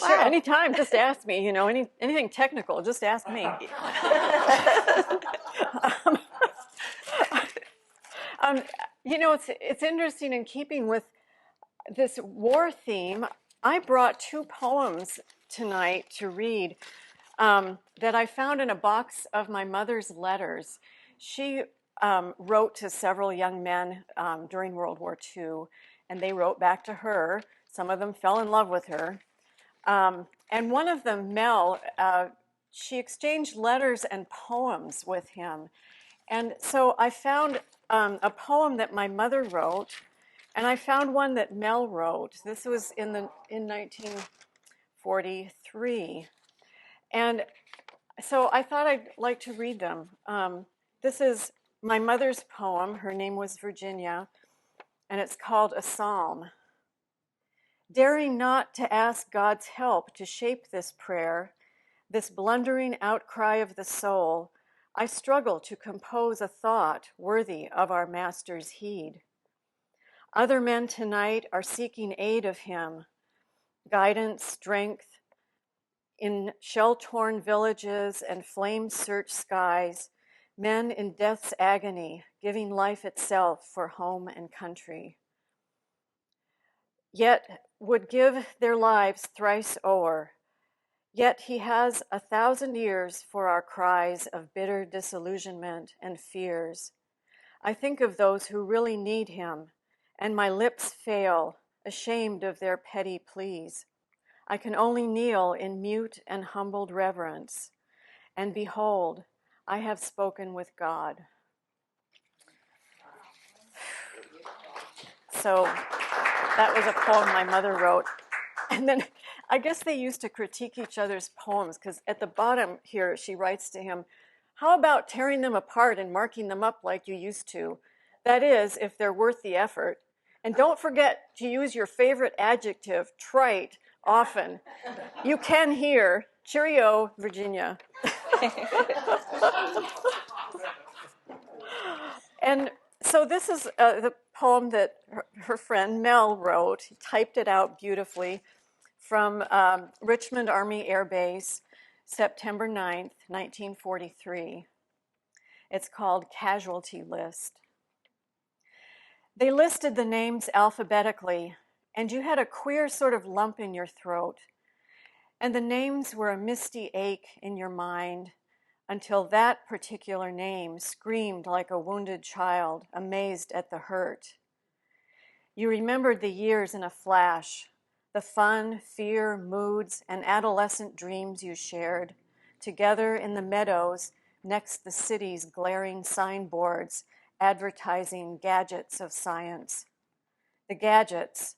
Oh, sure. Wow. Anytime, just ask me. Anything technical, just ask me. um, it's interesting in keeping with this war theme. I brought two poems tonight to read that I found in a box of my mother's letters. She wrote to several young men during World War II, and they wrote back to her. Some of them fell in love with her. And one of them, Mel, she exchanged letters and poems with him. And so I found a poem that my mother wrote, and I found one that Mel wrote. This was in 1943. And so I thought I'd like to read them. This is my mother's poem. Her name was Virginia, and it's called A Psalm. Daring not to ask God's help to shape this prayer, this blundering outcry of the soul, I struggle to compose a thought worthy of our Master's heed. Other men tonight are seeking aid of him, guidance, strength, in shell-torn villages and flame-searched skies, men in death's agony, giving life itself for home and country. Yet would give their lives thrice o'er. Yet he has 1,000 years for our cries of bitter disillusionment and fears. I think of those who really need him, and my lips fail, ashamed of their petty pleas. I can only kneel in mute and humbled reverence, and behold, I have spoken with God. So that was a poem my mother wrote. And then I guess they used to critique each other's poems, because at the bottom here, she writes to him, how about tearing them apart and marking them up like you used to? That is, if they're worth the effort. And don't forget to use your favorite adjective, trite, often. You can hear. Cheerio, Virginia. And so this is the poem that her friend Mel wrote. He typed it out beautifully from Richmond Army Air Base, September 9th, 1943. It's called Casualty List. They listed the names alphabetically, and you had a queer sort of lump in your throat. And the names were a misty ache in your mind until that particular name screamed like a wounded child, amazed at the hurt. You remembered the years in a flash, the fun, fear, moods, and adolescent dreams you shared, together in the meadows next the city's glaring signboards advertising gadgets of science. The gadgets,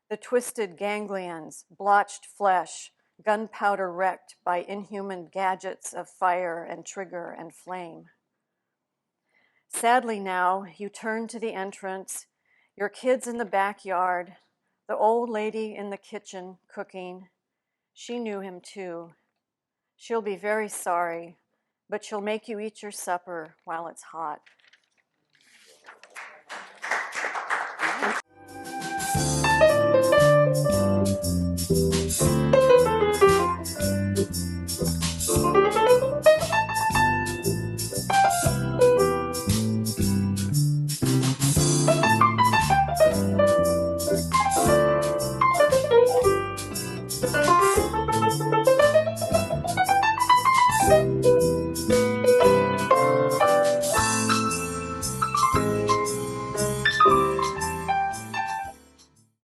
the twisted ganglions, blotched flesh, gunpowder wrecked by inhuman gadgets of fire and trigger and flame. Sadly now, you turn to the entrance, your kids in the backyard, the old lady in the kitchen cooking. She knew him too. She'll be very sorry, but she'll make you eat your supper while it's hot.